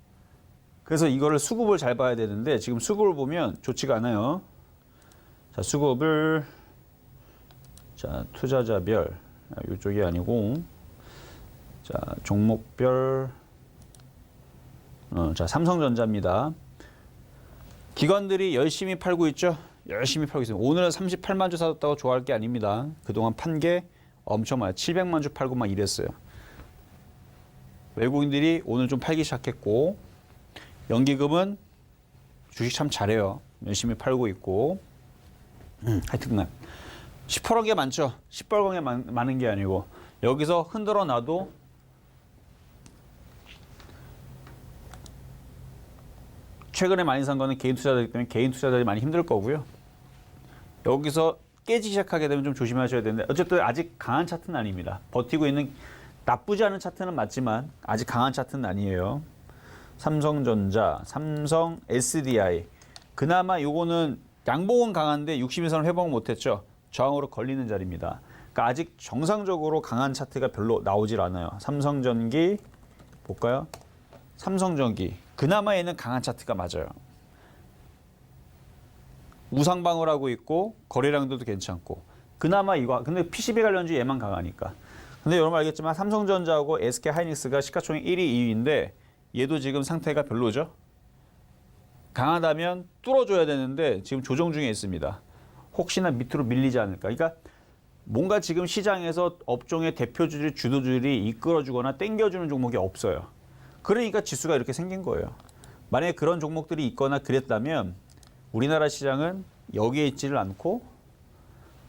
그래서 이거를 수급을 잘 봐야 되는데 지금 수급을 보면 좋지가 않아요. 자, 수급을 자, 투자자별 이쪽이 아니고 자, 종목별 자, 삼성전자입니다. 기관들이 열심히 팔고 있죠. 열심히 팔고 있습니다. 오늘은 38만 주 사뒀다고 좋아할 게 아닙니다. 그동안 판 게 엄청 많아요. 700만 주 팔고 막 이랬어요. 외국인들이 오늘 좀 팔기 시작했고 연기금은 주식 참 잘해요. 열심히 팔고 있고 하여튼간 시퍼런 게 많죠. 시뻘건 게 많은 게 아니고 여기서 흔들어 놔도 최근에 많이 산 거는 개인 투자자이기 때문에 개인 투자자들이 많이 힘들 거고요. 여기서 깨지기 시작하게 되면 좀 조심하셔야 되는데 어쨌든 아직 강한 차트는 아닙니다. 버티고 있는 나쁘지 않은 차트는 맞지만 아직 강한 차트는 아니에요. 삼성전자, 삼성 SDI 그나마 요거는 양봉은 강한데 61선을 회복 못했죠. 저항으로 걸리는 자리입니다. 그러니까 아직 정상적으로 강한 차트가 별로 나오질 않아요. 삼성전기 볼까요? 삼성전기 그나마 얘는 강한 차트가 맞아요. 우상방을 하고 있고 거래량도 괜찮고 그나마 이거 근데 PCB 관련주 얘만 강하니까. 근데 여러분 알겠지만 삼성전자하고 SK 하이닉스가 시가총액 1위, 2위인데 얘도 지금 상태가 별로죠. 강하다면 뚫어줘야 되는데 지금 조정 중에 있습니다. 혹시나 밑으로 밀리지 않을까. 그러니까 뭔가 지금 시장에서 업종의 대표주들, 주도주들이 이끌어주거나 땡겨주는 종목이 없어요. 그러니까 지수가 이렇게 생긴 거예요. 만약에 그런 종목들이 있거나 그랬다면 우리나라 시장은 여기에 있지를 않고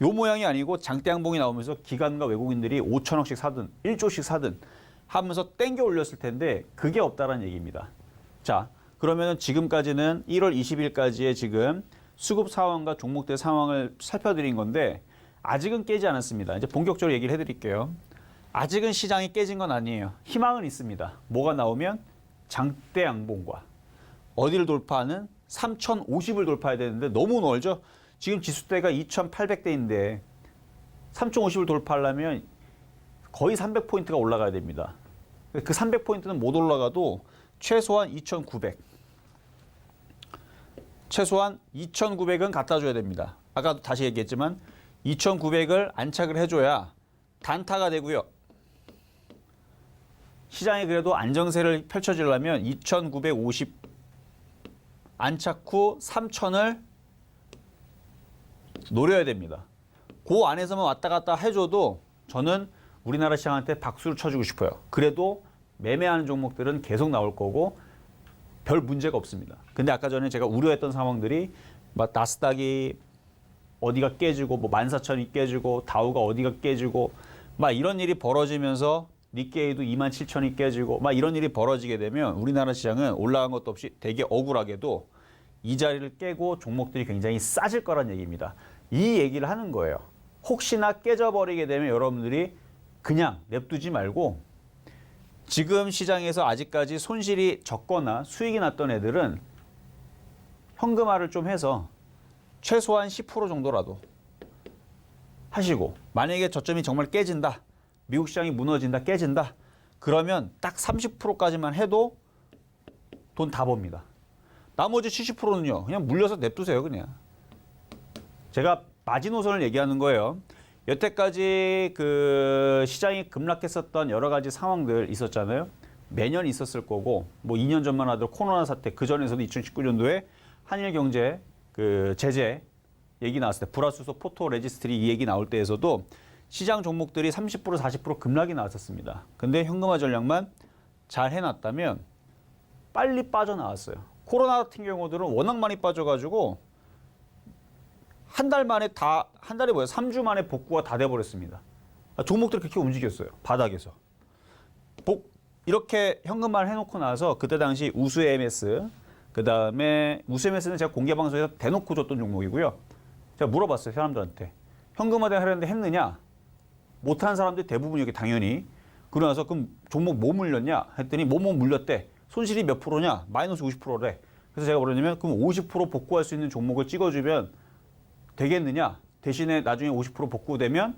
요 모양이 아니고 장대양봉이 나오면서 기관과 외국인들이 5천억씩 사든 1조씩 사든 하면서 땡겨 올렸을 텐데 그게 없다라는 얘기입니다. 자, 그러면 지금까지는 1월 20일까지의 지금 수급 상황과 종목들 상황을 살펴드린 건데 아직은 깨지 않았습니다. 이제 본격적으로 얘기를 해드릴게요. 아직은 시장이 깨진 건 아니에요. 희망은 있습니다. 뭐가 나오면 장대양봉과 어디를 돌파하는 3050을 돌파해야 되는데 너무 멀죠. 지금 지수대가 2800대인데 3050을 돌파하려면 거의 300포인트가 올라가야 됩니다. 그 300포인트는 못 올라가도 최소한 2900. 최소한 2900은 갖다 줘야 됩니다. 아까도 다시 얘기했지만 2900을 안착을 해줘야 단타가 되고요. 시장이 그래도 안정세를 펼쳐지려면 2950 안착 후 3000을 노려야 됩니다. 그 안에서만 왔다 갔다 해줘도 저는 우리나라 시장한테 박수를 쳐주고 싶어요. 그래도 매매하는 종목들은 계속 나올 거고 별 문제가 없습니다. 근데 아까 전에 제가 우려했던 상황들이 막 나스닥이 어디가 깨지고 뭐 14,000이 깨지고 다우가 어디가 깨지고 막 이런 일이 벌어지면서 니케이도 27,000이 깨지고 막 이런 일이 벌어지게 되면 우리나라 시장은 올라간 것도 없이 되게 억울하게도 이 자리를 깨고 종목들이 굉장히 싸질 거란 얘기입니다. 이 얘기를 하는 거예요. 혹시나 깨져버리게 되면 여러분들이 그냥 냅두지 말고 지금 시장에서 아직까지 손실이 적거나 수익이 났던 애들은 현금화를 좀 해서 최소한 10% 정도라도 하시고 만약에 저점이 정말 깨진다. 미국 시장이 무너진다. 깨진다. 그러면 딱 30%까지만 해도 돈 다 법니다. 나머지 70%는요. 그냥 물려서 냅두세요. 그냥. 제가 마지노선을 얘기하는 거예요. 여태까지 그 시장이 급락했었던 여러 가지 상황들 있었잖아요. 매년 있었을 거고 뭐 2년 전만 하더라도 코로나 사태 그 전에서도 2019년도에 한일 경제 그 제재 얘기 나왔을 때 불화수소 포토 레지스트리 이 얘기 나올 때에서도 시장 종목들이 30% 40% 급락이 나왔었습니다. 근데 현금화 전략만 잘 해놨다면 빨리 빠져나왔어요. 코로나 같은 경우들은 워낙 많이 빠져가지고 한 달 만에 한 달에 3주 만에 복구가 다 돼버렸습니다. 종목들이 그렇게 움직였어요. 바닥에서. 이렇게 현금화를 해놓고 나서 그때 당시 우수 MS, 그 다음에 우수 MS는 제가 공개 방송에서 대놓고 줬던 종목이고요. 제가 물어봤어요, 사람들한테. 현금화대 하려는데 했느냐? 못한 사람들이 대부분 여기 당연히. 그러고 나서 그럼 종목 뭐 물렸냐? 했더니 뭐 물렸대. 손실이 몇 프로냐? 마이너스 50%래. 그래서 제가 뭐냐면 그럼 50% 복구할 수 있는 종목을 찍어주면 되겠느냐? 대신에 나중에 50% 복구되면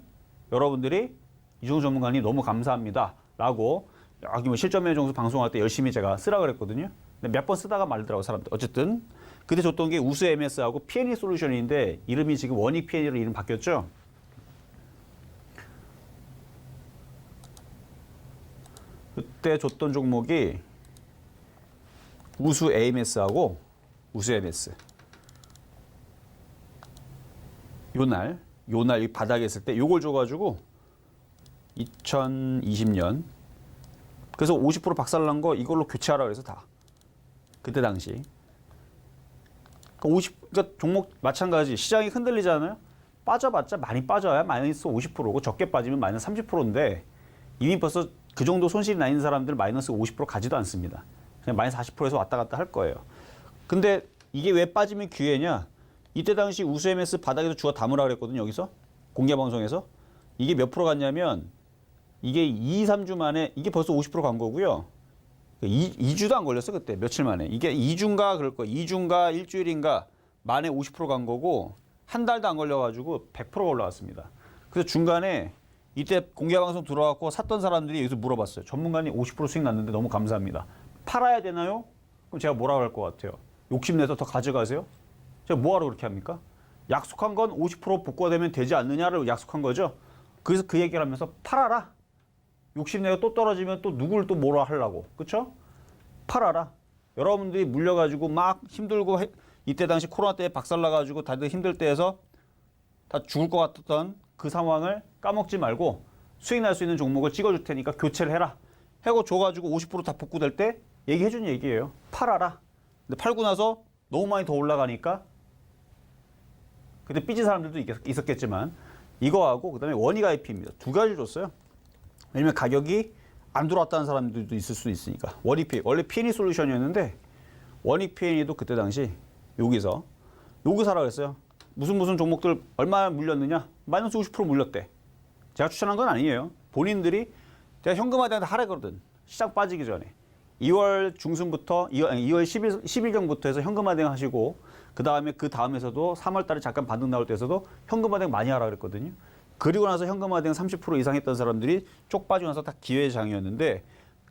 여러분들이 이종우 전문가님 너무 감사합니다. 라고 여기 뭐 실전매매 정수 방송할 때 열심히 제가 쓰라 그랬거든요. 근데 몇 번 쓰다가 말더라고 사람들. 어쨌든 그때 줬던 게 우수 MS하고 P&E 솔루션인데 이름이 지금 원익 P&E로 이름 바뀌었죠. 그때 줬던 종목이 우수 AMS하고 우수 MS. 요날 이 바닥에 있을 때 요걸 줘가지고 2020년 그래서 50% 박살난 거 이걸로 교체하라 그래서 다 그때 당시 그러니까 종목 마찬가지 시장이 흔들리잖아요. 빠져봤자 많이 빠져야 마이너스 50%고 적게 빠지면 마이너스 30%인데 이미 벌써 그 정도 손실이 나 있는 사람들 마이너스 50% 가지도 않습니다. 그냥 마이너스 40%에서 왔다 갔다 할 거예요. 근데 이게 왜 빠지면 기회냐? 이때 당시 우수 MS 바닥에서 주워 담으라 그랬거든요. 여기서 공개 방송에서 이게 몇 프로 갔냐면 이게 2, 3주 만에 이게 벌써 50%간 거고요. 2주도 안 걸렸어 그때 며칠 만에. 이게 2주인가 그럴 거예요. 2주인가 일주일인가 만에 50%간 거고 한 달도 안 걸려가지고 100%가 올라왔습니다. 그래서 중간에 이때 공개 방송 들어왔고 샀던 사람들이 여기서 물어봤어요. 전문가님 50% 수익 났는데 너무 감사합니다. 팔아야 되나요? 그럼 제가 뭐라고 할 것 같아요? 욕심내서 더 가져가세요? 제가 뭐하러 그렇게 합니까? 약속한 건 50% 복구가 되면 되지 않느냐를 약속한 거죠. 그래서 그 얘기를 하면서 팔아라. 욕심내가 또 떨어지면 또 누굴 또 뭐라 하려고. 그렇죠? 팔아라. 여러분들이 물려가지고 막 힘들고 이때 당시 코로나 때에 박살나가지고 다들 힘들 때에서 다 죽을 것 같았던 그 상황을 까먹지 말고 수익 날 수 있는 종목을 찍어줄 테니까 교체를 해라. 해고 줘가지고 50% 다 복구될 때 얘기해준 얘기예요. 팔아라. 근데 팔고 나서 너무 많이 더 올라가니까 그때 삐진 사람들도 있었겠지만 이거하고 그다음에 원익 IP입니다. 두 가지 줬어요. 왜냐면 가격이 안 들어왔다는 사람들도 있을 수 있으니까. 원익 P 원래 P&E 솔루션이었는데 원익 P&E도 그때 당시 여기서 사라 그랬어요. 무슨 종목들 얼마 물렸느냐? 마이너스 50% 물렸대. 제가 추천한 건 아니에요. 본인들이 제가 현금화대한테 하라거든. 시장 빠지기 전에. 2월 중순부터 2월 10일경부터 해서 현금화 대응 하시고 그 다음에서도 3월 달에 잠깐 반등 나올 때에서도 현금화 대응 많이 하라 그랬거든요. 그리고 나서 현금화 대응 30% 이상 했던 사람들이 쪽 빠지고 나서 다 기회장이었는데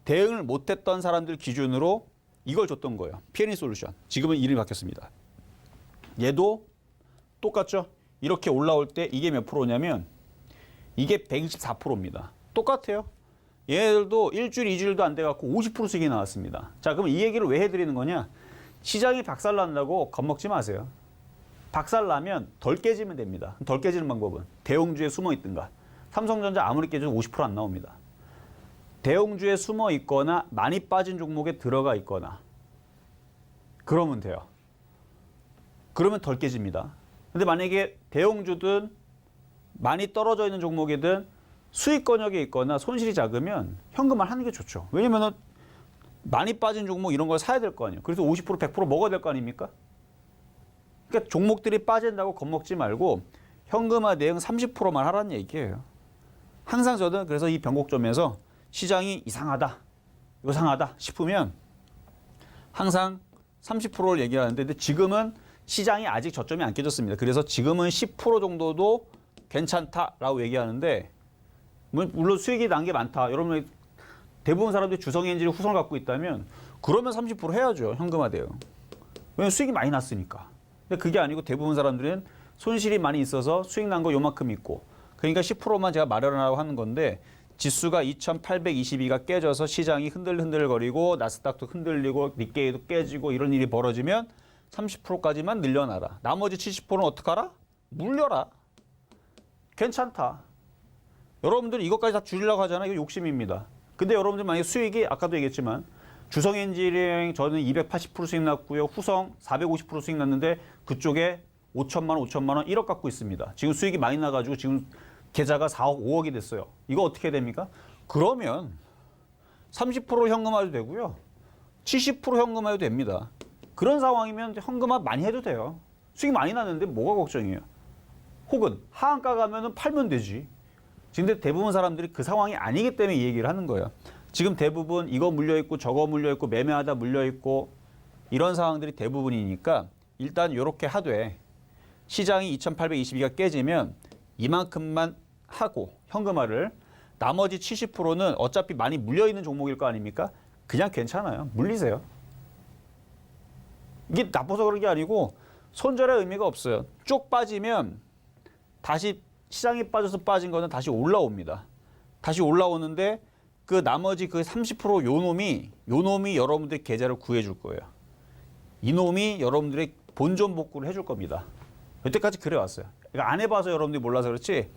대응을 못했던 사람들 기준으로 이걸 줬던 거예요. P&E 솔루션. 지금은 이름이 바뀌었습니다. 얘도 똑같죠? 이렇게 올라올 때 이게 몇 프로냐면 이게 124%입니다. 똑같아요. 얘들도 일주일, 2주일도 안 돼갖고 50% 수익이 나왔습니다. 자, 그럼 이 얘기를 왜 해드리는 거냐? 시장이 박살난다고 겁먹지 마세요. 박살나면 덜 깨지면 됩니다. 덜 깨지는 방법은 대형주에 숨어 있든가. 삼성전자 아무리 깨져도 50% 안 나옵니다. 대형주에 숨어 있거나 많이 빠진 종목에 들어가 있거나 그러면 돼요. 그러면 덜 깨집니다. 근데 만약에 대형주든 많이 떨어져 있는 종목이든 수익권역에 있거나 손실이 작으면 현금만 하는 게 좋죠. 왜냐면은 많이 빠진 종목 이런 걸 사야 될 거 아니에요. 그래서 50% 100% 먹어야 될 거 아닙니까? 그러니까 종목들이 빠진다고 겁먹지 말고 현금화 대응 30%만 하라는 얘기예요. 항상 저는 그래서 이 변곡점에서 시장이 이상하다, 요상하다 싶으면 항상 30%를 얘기하는데 근데 지금은 시장이 아직 저점이 안 깨졌습니다. 그래서 지금은 10% 정도도 괜찮다라고 얘기하는데 물론 수익이 난 게 많다. 여러분 대부분 사람들이 주성엔진을 후성을 갖고 있다면 그러면 30% 해야죠. 현금화 대응. 왜냐면 수익이 많이 났으니까. 근데 그게 아니고 대부분 사람들은 손실이 많이 있어서 수익 난 거 요만큼 있고 그러니까 10%만 제가 마련하라고 하는 건데 지수가 2822가 깨져서 시장이 흔들흔들거리고 나스닥도 흔들리고 니케이도 깨지고 이런 일이 벌어지면 30%까지만 늘려놔라. 나머지 70%는 어떡하라? 물려라. 괜찮다. 여러분들이 이것까지 다 줄이려고 하잖아요. 이거 욕심입니다. 근데 여러분들 만약에 수익이 아까도 얘기했지만 주성엔지니어링 저는 280% 수익 났고요. 후성 450% 수익 났는데 그쪽에 5천만 원, 1억 갖고 있습니다. 지금 수익이 많이 나가지고 지금 계좌가 4억, 5억이 됐어요. 이거 어떻게 됩니까? 그러면 30% 현금화도 되고요. 70% 현금화도 됩니다. 그런 상황이면 현금화 많이 해도 돼요. 수익 많이 났는데 뭐가 걱정이에요? 혹은 하한가 가면은 팔면 되지. 근데 대부분 사람들이 그 상황이 아니기 때문에 이 얘기를 하는 거예요. 지금 대부분 이거 물려있고 저거 물려있고 매매하다 물려있고 이런 상황들이 대부분이니까 일단 이렇게 하되 시장이 2822가 깨지면 이만큼만 하고 현금화를 나머지 70%는 어차피 많이 물려있는 종목일 거 아닙니까? 그냥 괜찮아요. 물리세요. 이게 나빠서 그런 게 아니고 손절의 의미가 없어요. 쭉 빠지면 다시 시장이 빠져서 빠진 거는 다시 올라옵니다. 다시 올라오는데 그 나머지 그 30% 요 놈이 여러분들의 계좌를 구해줄 거예요. 이 놈이 여러분들의 본전 복구를 해줄 겁니다. 여태까지 그래왔어요. 이거 안 해봐서 여러분들이 몰라서 그렇지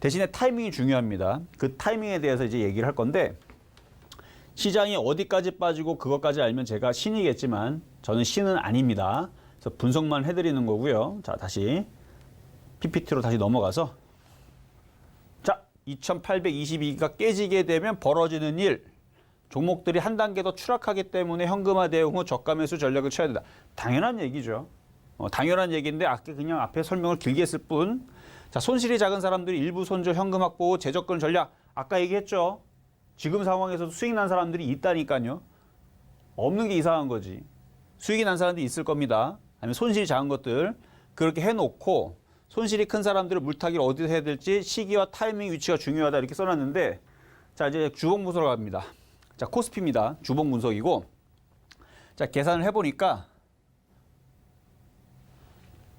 대신에 타이밍이 중요합니다. 그 타이밍에 대해서 이제 얘기를 할 건데 시장이 어디까지 빠지고 그것까지 알면 제가 신이겠지만 저는 신은 아닙니다. 그래서 분석만 해드리는 거고요. 자, 다시 PPT로 다시 넘어가서 자, 2822가 깨지게 되면 벌어지는 일 종목들이 한 단계 더 추락하기 때문에 현금화 대응 후 저가 매수 전략을 쳐야 된다. 당연한 얘기죠. 당연한 얘기인데 아까 그냥 앞에 설명을 길게 했을 뿐. 자, 손실이 작은 사람들이 일부 손절 현금 확보 재접근 전략 아까 얘기했죠. 지금 상황에서도 수익 난 사람들이 있다니까요. 없는 게 이상한 거지. 수익이 난 사람들이 있을 겁니다. 아니면 손실이 작은 것들 그렇게 해놓고 손실이 큰 사람들을 물타기를 어디서 해야 될지 시기와 타이밍 위치가 중요하다 이렇게 써놨는데 자 이제 주봉 분석을 갑니다. 자 코스피입니다. 주봉 분석이고 자 계산을 해보니까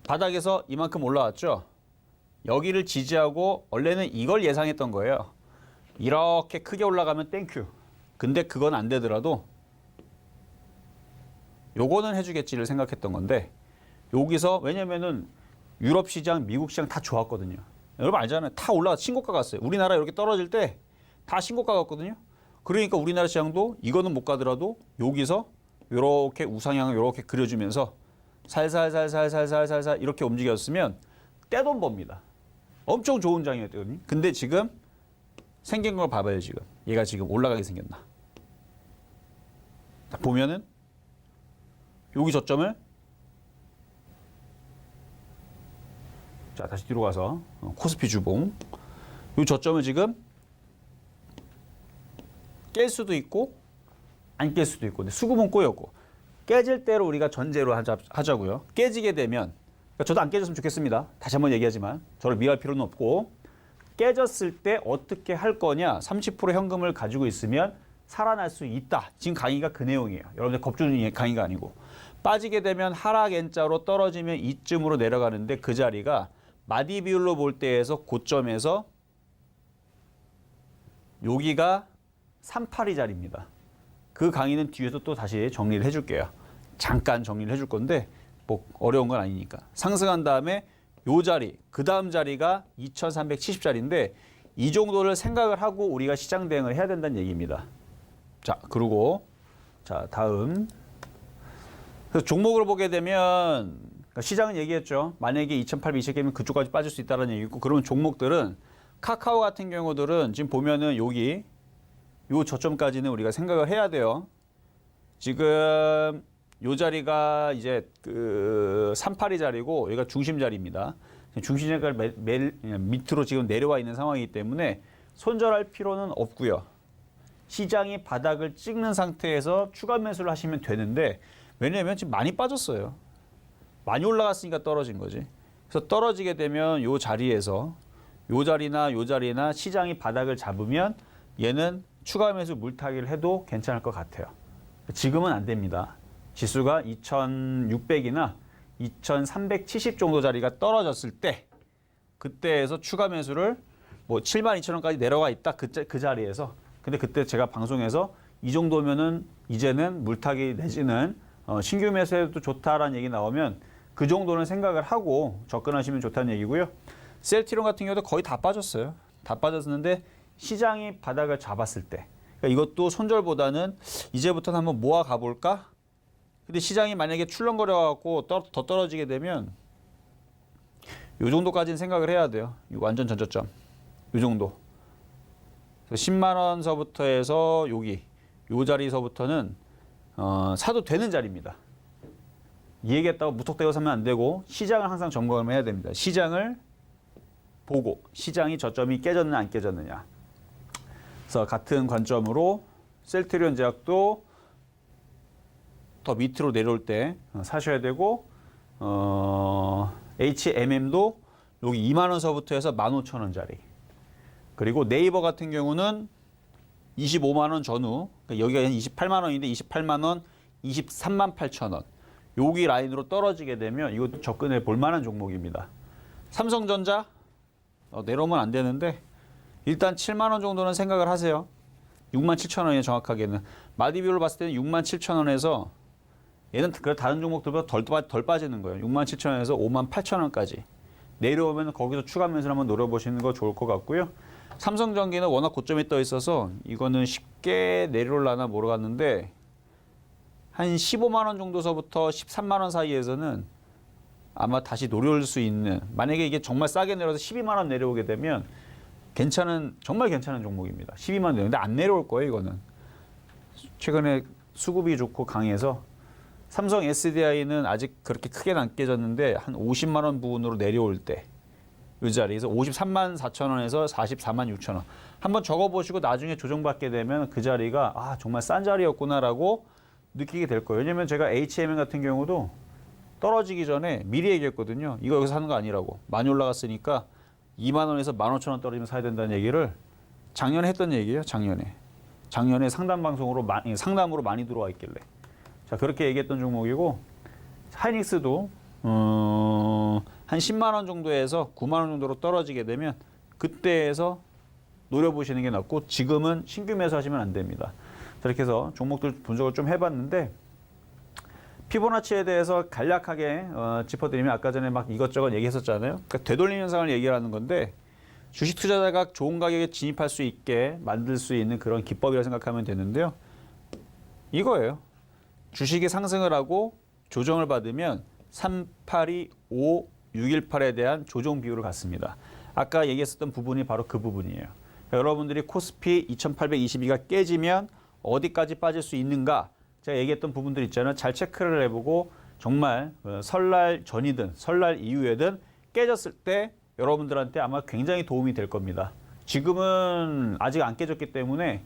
바닥에서 이만큼 올라왔죠. 여기를 지지하고 원래는 이걸 예상했던 거예요. 이렇게 크게 올라가면 땡큐. 근데 그건 안 되더라도 요거는 해주겠지를 생각했던 건데 여기서 왜냐면은 유럽 시장, 미국 시장 다 좋았거든요. 여러분 알잖아요. 다 올라가 신고가 갔어요. 우리나라 이렇게 떨어질 때 다 신고가 갔거든요. 그러니까 우리나라 시장도 이거는 못 가더라도 여기서 이렇게 우상향을 이렇게 그려주면서 살살살살살살살 이렇게 움직였으면 떼돈 법니다. 엄청 좋은 장이었거든요. 근데 지금 생긴 걸 봐봐요. 지금 얘가 지금 올라가게 생겼나. 보면은 여기 저점을 자 다시 뒤로 가서 코스피 주봉 이 저점을 지금 깰 수도 있고 안 깰 수도 있고 근데 수급은 꼬였고 깨질 대로 우리가 전제로 하자고요. 깨지게 되면 그러니까 저도 안 깨졌으면 좋겠습니다. 다시 한번 얘기하지만 저를 미워할 필요는 없고 깨졌을 때 어떻게 할 거냐 30% 현금을 가지고 있으면 살아날 수 있다. 지금 강의가 그 내용이에요. 여러분들 겁주는 강의가 아니고 빠지게 되면 하락 N자로 떨어지면 이쯤으로 내려가는데 그 자리가 마디 비율로 볼 때에서 고점에서 여기가 382 자리입니다. 그 강의는 뒤에서 또 다시 정리를 해줄게요. 잠깐 정리를 해줄 건데 뭐 어려운 건 아니니까. 상승한 다음에 요 자리, 그 다음 자리가 2370자리인데 이 정도를 생각을 하고 우리가 시장 대응을 해야 된다는 얘기입니다. 자, 그리고 자 다음 그래서 종목을 보게 되면 그러니까 시장은 얘기했죠. 만약에 2820개면 그쪽까지 빠질 수 있다는 얘기고 그러면 종목들은 카카오 같은 경우들은 지금 보면은 여기 요 저점까지는 우리가 생각을 해야 돼요. 지금 요 자리가 이제 그 382 자리고 여기가 중심 자리입니다. 중심 자리가 밑으로 지금 내려와 있는 상황이기 때문에 손절할 필요는 없고요. 시장이 바닥을 찍는 상태에서 추가 매수를 하시면 되는데 왜냐하면 지금 많이 빠졌어요. 많이 올라갔으니까 떨어진 거지. 그래서 떨어지게 되면 요 자리에서 요 자리나 시장이 바닥을 잡으면 얘는 추가 매수 물타기를 해도 괜찮을 것 같아요. 지금은 안 됩니다. 지수가 2600이나 2370 정도 자리가 떨어졌을 때 그때에서 추가 매수를 뭐 72,000원까지 내려가 있다 그 자리에서 근데 그때 제가 방송에서 이 정도면은 이제는 물타기 내지는 신규 매수해도 좋다라는 얘기 나오면 그 정도는 생각을 하고 접근하시면 좋다는 얘기고요. 셀트리온 같은 경우도 거의 다 빠졌어요. 다 빠졌는데 시장이 바닥을 잡았을 때 그러니까 이것도 손절보다는 이제부터는 한번 모아 가볼까? 근데 시장이 만약에 출렁거려갖고 더 떨어지게 되면 이 정도까지는 생각을 해야 돼요. 이 완전 전저점. 이 정도. 10만 원서부터 해서 여기 요 자리서부터는 사도 되는 자리입니다. 이 얘기했다고 무턱대고 사면 안 되고 시장을 항상 점검을 해야 됩니다. 시장을 보고 시장이 저점이 깨졌느냐 안 깨졌느냐. 그래서 같은 관점으로 셀트리온 제약도 더 밑으로 내려올 때 사셔야 되고 HMM도 여기 2만 원서부터 해서 15,000원짜리. 그리고 네이버 같은 경우는 25만 원 전후, 그러니까 여기가 28만 원인데 28만 원, 23만 8천 원. 여기 라인으로 떨어지게 되면 이것도 접근해 볼 만한 종목입니다. 삼성전자 내려오면 안 되는데 일단 7만 원 정도는 생각을 하세요. 6만 7천 원이에요, 정확하게는. 마디비율을 봤을 때는 6만 7천 원에서 얘는 다른 종목들보다 덜 빠지는 거예요. 6만 7천 원에서 5만 8천 원까지. 내려오면 거기서 추가 매수를 한번 노려보시는 거 좋을 것 같고요. 삼성전기는 워낙 고점에 떠 있어서 이거는 쉽게 내려올라나 모르겠는데 한 15만 원 정도서부터 13만 원 사이에서는 아마 다시 노려올 수 있는, 만약에 이게 정말 싸게 내려서 12만 원 내려오게 되면 정말 괜찮은 종목입니다. 12만 원 내려오는데 안 내려올 거예요, 이거는. 최근에 수급이 좋고 강해서 삼성 SDI는 아직 그렇게 크게는 안 깨졌는데 한 50만 원 부분으로 내려올 때 이 자리에서 53만 4천 원에서 44만 6천 원 한번 적어보시고 나중에 조정받게 되면 그 자리가 정말 싼 자리였구나라고 느끼게 될 거예요. 왜냐면 제가 HMM 같은 경우도 떨어지기 전에 미리 얘기했거든요. 이거 여기서 사는 거 아니라고. 많이 올라갔으니까 2만 원에서 15,000원 떨어지면 사야 된다는 얘기를 작년에 했던 얘기예요. 작년에 상담으로 많이 들어와 있길래. 자, 그렇게 얘기했던 종목이고, 하이닉스도 한 10만 원 정도에서 9만 원 정도로 떨어지게 되면 그때에서 노려보시는 게 낫고, 지금은 신규 매수하시면 안 됩니다. 이렇게 해서 종목들 분석을 좀 해봤는데, 피보나치에 대해서 간략하게 짚어드리면 아까 전에 막 이것저것 얘기했었잖아요. 그러니까 되돌림 현상을 얘기하는 건데, 주식 투자자가 좋은 가격에 진입할 수 있게 만들 수 있는 그런 기법이라고 생각하면 되는데요. 이거예요. 주식이 상승을 하고 조정을 받으면 3825, 618에 대한 조정 비율을 갖습니다. 아까 얘기했었던 부분이 바로 그 부분이에요. 그러니까 여러분들이 코스피 2822가 깨지면 어디까지 빠질 수 있는가, 제가 얘기했던 부분들 있잖아요. 잘 체크를 해보고 정말 설날 전이든 설날 이후에든 깨졌을 때 여러분들한테 아마 굉장히 도움이 될 겁니다. 지금은 아직 안 깨졌기 때문에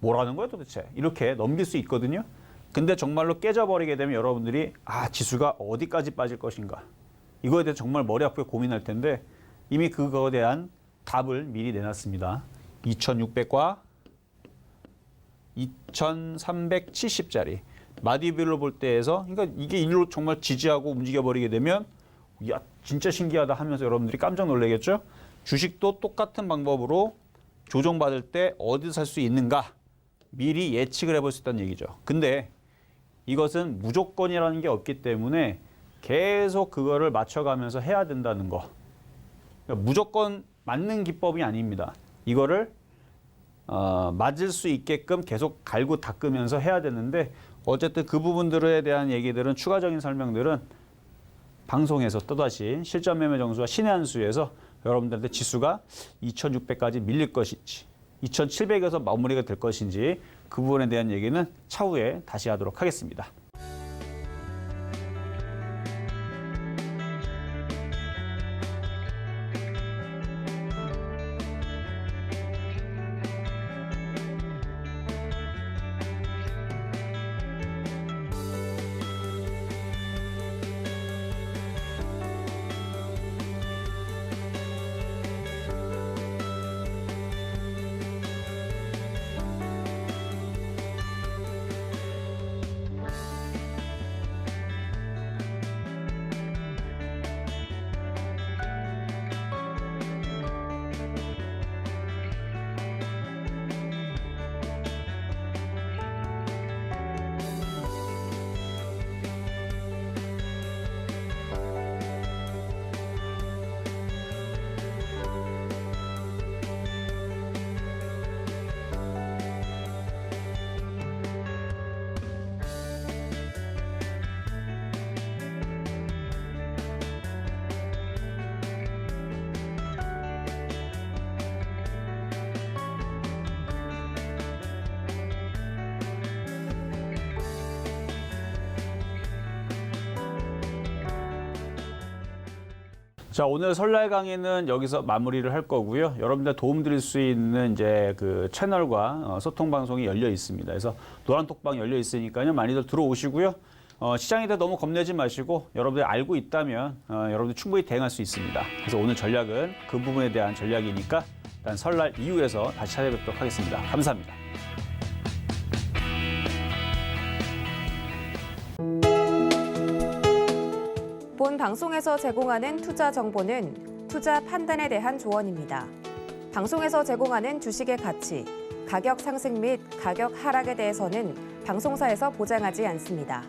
뭐라는 거야 도대체, 이렇게 넘길 수 있거든요. 근데 정말로 깨져버리게 되면 여러분들이 지수가 어디까지 빠질 것인가, 이거에 대해서 정말 머리 아프게 고민할 텐데 이미 그거에 대한 답을 미리 내놨습니다. 2600과 2370짜리 마디비율로 볼 때에서, 그러니까 이게 일로 정말 지지하고 움직여버리게 되면 야 진짜 신기하다 하면서 여러분들이 깜짝 놀라겠죠. 주식도 똑같은 방법으로 조정받을 때 어디서 살 수 있는가 미리 예측을 해볼 수 있다는 얘기죠. 근데 이것은 무조건이라는 게 없기 때문에 계속 그거를 맞춰가면서 해야 된다는 거. 그러니까 무조건 맞는 기법이 아닙니다. 이거를 맞을 수 있게끔 계속 갈고 닦으면서 해야 되는데, 어쨌든 그 부분들에 대한 얘기들은, 추가적인 설명들은 방송에서 또다시 실전 매매 정수와 신의 한 수에서 여러분들한테 지수가 2600까지 밀릴 것인지 2700에서 마무리가 될 것인지 그 부분에 대한 얘기는 차후에 다시 하도록 하겠습니다. 자, 오늘 설날 강의는 여기서 마무리를 할 거고요. 여러분들 도움드릴 수 있는 이제 그 채널과 소통 방송이 열려 있습니다. 그래서 노란톡방 열려 있으니까요. 많이들 들어오시고요. 시장에 대해 너무 겁내지 마시고 여러분들이 알고 있다면 여러분들 충분히 대응할 수 있습니다. 그래서 오늘 전략은 그 부분에 대한 전략이니까 일단 설날 이후에서 다시 찾아뵙도록 하겠습니다. 감사합니다. 본 방송에서 제공하는 투자 정보는 투자 판단에 대한 조언입니다. 방송에서 제공하는 주식의 가치, 가격 상승 및 가격 하락에 대해서는 방송사에서 보장하지 않습니다.